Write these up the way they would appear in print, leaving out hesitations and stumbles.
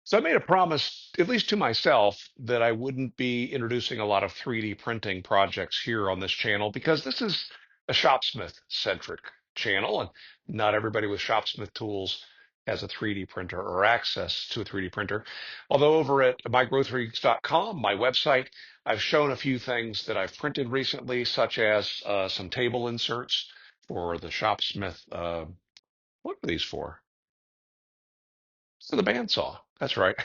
So I made a promise, at least to myself, that I wouldn't be introducing a lot of 3D printing projects here on this channel because this is a Shopsmith centric channel, and not everybody with Shopsmith tools has a 3D printer or access to a 3D printer. Although over at mygrowthreads.com, my website, I've shown a few things that I've printed recently, such as some table inserts for the Shopsmith. What are these for? So the bandsaw. That's right.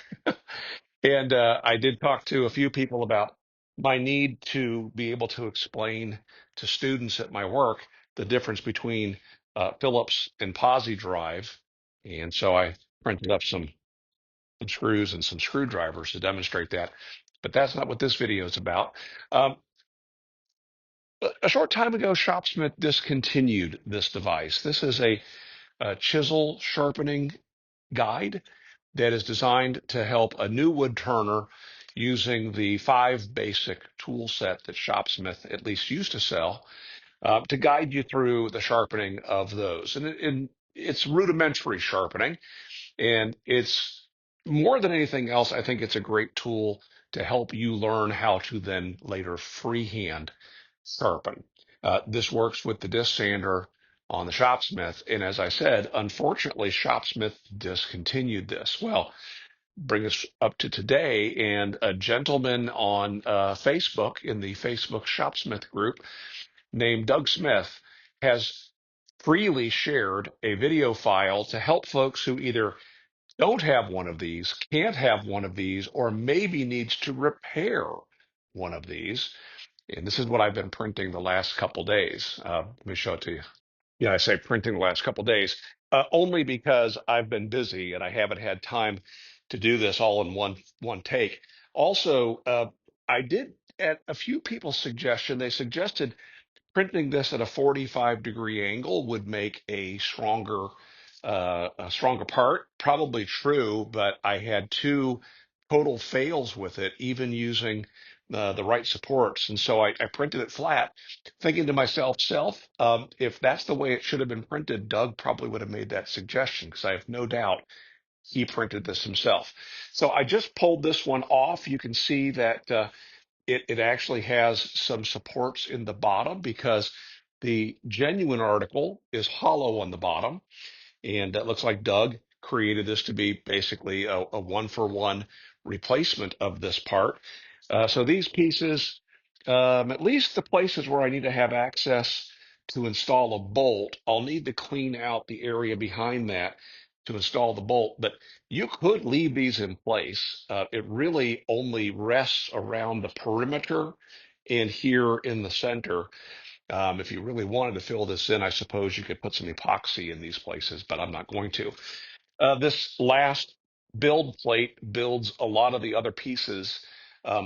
And I did talk to a few people about my need to be able to explain to students at my work the difference between Phillips and Posi drive. And so I printed up some screws and some screwdrivers to demonstrate that. But that's not what this video is about. Um, a short time ago, Shopsmith discontinued this device. This is a chisel sharpening guide that is designed to help a new wood turner using the five basic tool set that Shopsmith at least used to sell to guide you through the sharpening of those. And it's rudimentary sharpening, and it's more than anything else, I think it's a great tool to help you learn how to then later freehand sharpen. This works with the disc sander on the Shopsmith. And as I said, unfortunately, Shopsmith discontinued this. Well, bring us up to today, and a gentleman on Facebook in the Facebook Shopsmith group named Doug Smith has freely shared a video file to help folks who either don't have one of these, can't have one of these, or maybe needs to repair one of these. And this is what I've been printing the last couple days. Let me show it to you. Yeah, I say printing the last couple days, only because I've been busy and I haven't had time to do this all in one take. Also, I did at a few people's suggestion, they suggested printing this at a 45-degree angle would make a stronger part. Probably true, but I had two total fails with it, even using the right supports. And so I printed it flat, thinking to myself, if that's the way it should have been printed, Doug probably would have made that suggestion because I have no doubt he printed this himself. So I just pulled this one off. You can see that it actually has some supports in the bottom because the genuine article is hollow on the bottom. And that looks like Doug created this to be basically a one-for-one replacement of this part. So these pieces, at least the places where I need to have access to install a bolt, I'll need to clean out the area behind that to install the bolt. But you could leave these in place. It really only rests around the perimeter and here in the center. If you really wanted to fill this in, I suppose you could put some epoxy in these places, but I'm not going to. This last build plate builds a lot of the other pieces.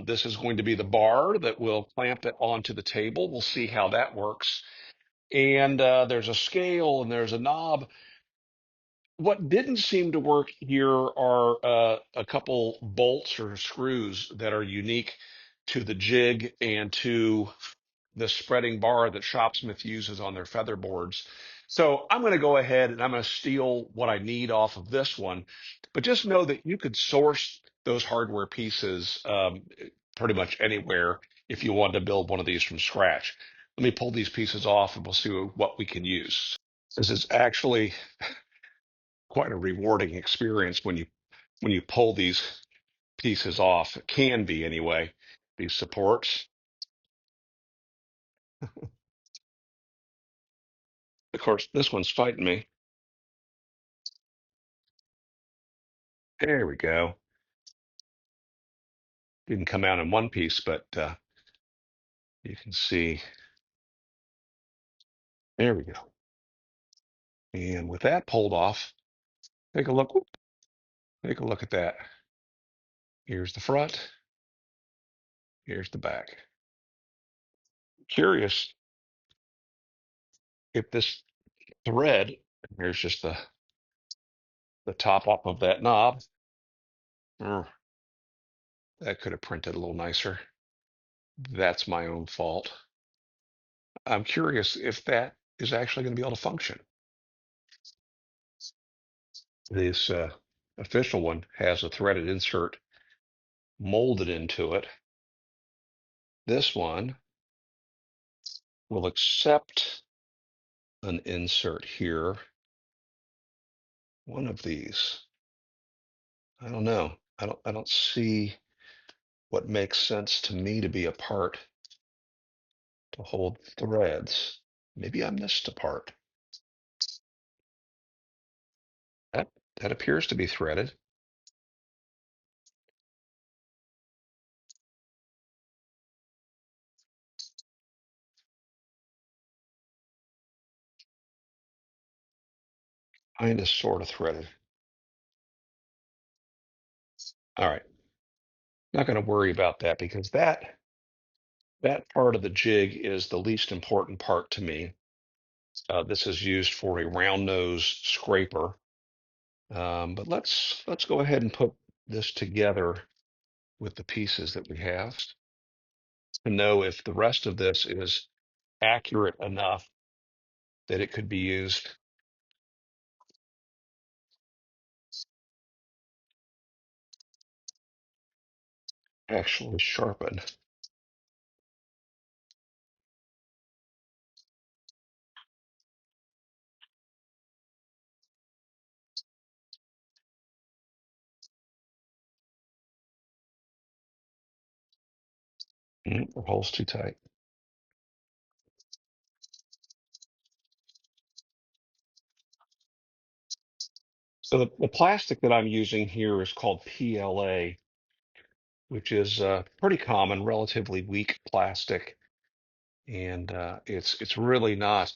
This is going to be the bar that will clamp it onto the table. We'll see how that works. And there's a scale and there's a knob. What didn't seem to work here are a couple bolts or screws that are unique to the jig and to the spreading bar that Shopsmith uses on their feather boards. So I'm going to go ahead and I'm going to steal what I need off of this one. But just know that you could source those hardware pieces pretty much anywhere if you wanted to build one of these from scratch. Let me pull these pieces off and we'll see what we can use. This is actually quite a rewarding experience when you pull these pieces off. It can be anyway, these supports. Of course, this one's fighting me. There we go. Didn't come out in one piece, but you can see. There we go. And with that pulled off, take a look. Whoop, take a look at that. Here's the front. Here's the back. Curious if this thread, here's just the top off of that knob. Oh, that could have printed a little nicer. That's my own fault. I'm curious if that is actually going to be able to function. This official one has a threaded insert molded into it. This one will accept an insert here. One of these. I don't know. I don't see what makes sense to me to be a part to hold threads. Maybe I missed a part. That appears to be threaded. Kind of sort of threaded. All right. Not going to worry about that because that part of the jig is the least important part to me. This is used for a round nose scraper. But let's go ahead and put this together with the pieces that we have to know if the rest of this is accurate enough that it could be used. Actually sharpen. The hole's too tight. So the plastic that I'm using here is called PLA, which is pretty common, relatively weak plastic, and it's really not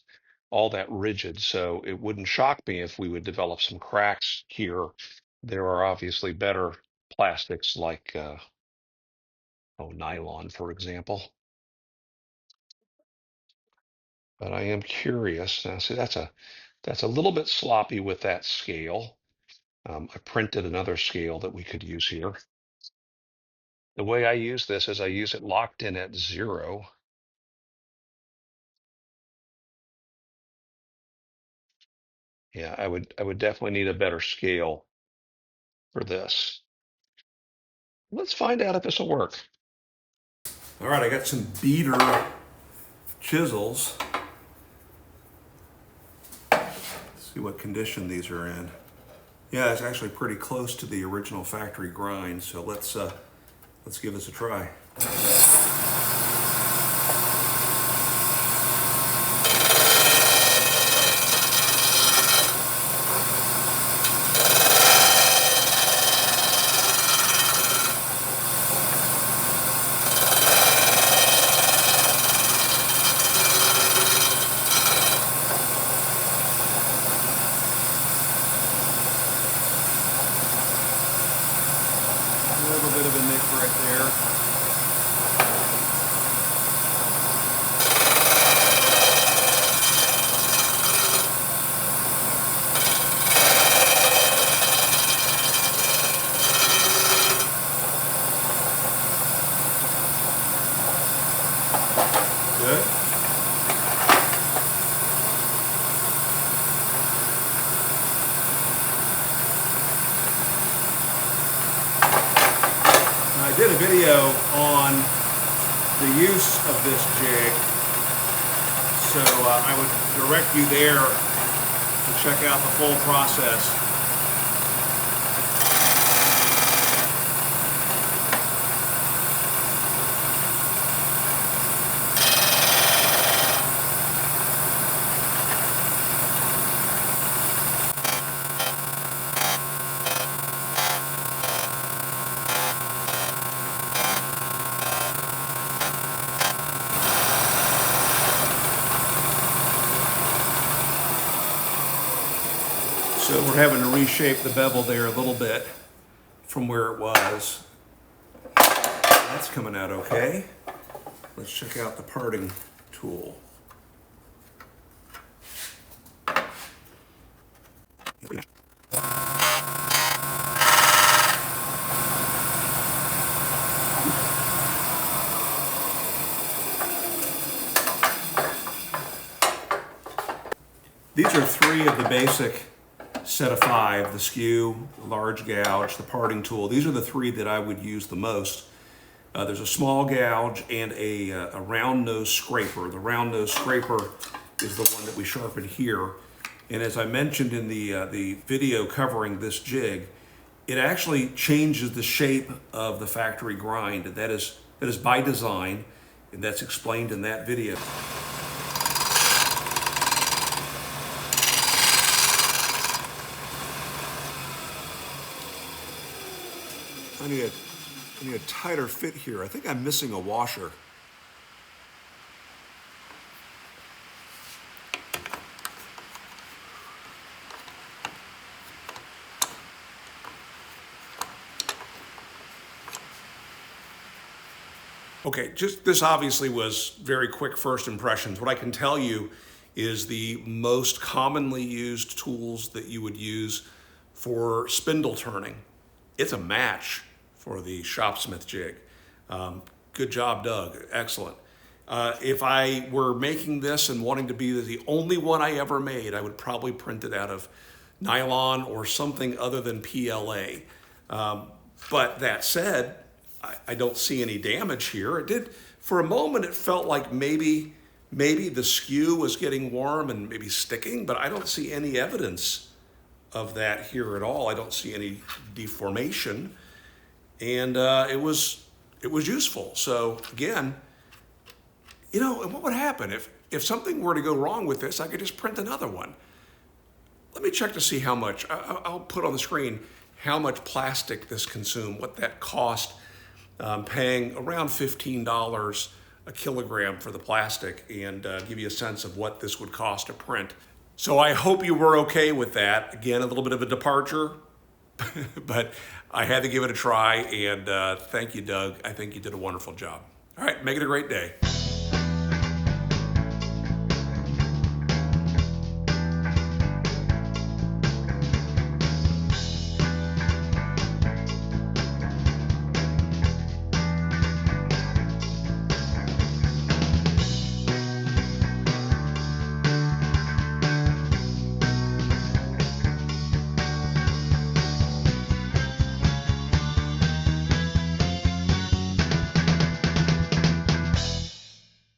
all that rigid. So it wouldn't shock me if we would develop some cracks here. There are obviously better plastics like nylon, for example. But I am curious. Now, see, that's a little bit sloppy with that scale. I printed another scale that we could use here. The way I use this is I use it locked in at 0. Yeah, I would definitely need a better scale for this. Let's find out if this will work. All right, I got some beater chisels. Let's see what condition these are in. Yeah, it's actually pretty close to the original factory grind, so let's give this a try. A little bit of a nick right there. Good. Now, I did a video on the use of this jig, so I would direct you there to check out the full process. So we're having to reshape the bevel there a little bit from where it was. That's coming out okay. Let's check out the parting tool. These are 3 of the basic set of 5, the skew, the large gouge, the parting tool. These are the 3 that I would use the most. There's a small gouge and a round nose scraper. The round nose scraper is the one that we sharpen here. And as I mentioned in the video covering this jig, it actually changes the shape of the factory grind. That is by design, and that's explained in that video. I need a tighter fit here. I think I'm missing a washer. Okay, this obviously was very quick first impressions. What I can tell you is the most commonly used tools that you would use for spindle turning. It's a match for the Shopsmith jig. Good job, Doug. Excellent. If I were making this and wanting to be the only one I ever made, I would probably print it out of nylon or something other than PLA. But that said, I don't see any damage here. It did, for a moment, it felt like maybe the skew was getting warm and maybe sticking, but I don't see any evidence of that here at all. I don't see any deformation, and it was useful. So again, what would happen if something were to go wrong with this? I could just print another one. Let me check to see how much. I'll put on the screen how much plastic this consumed, what that cost. Paying around $15 a kilogram for the plastic, and give you a sense of what this would cost to print. So I hope you were okay with that. Again, a little bit of a departure, but I had to give it a try, and thank you, Doug. I think you did a wonderful job. All right, make it a great day.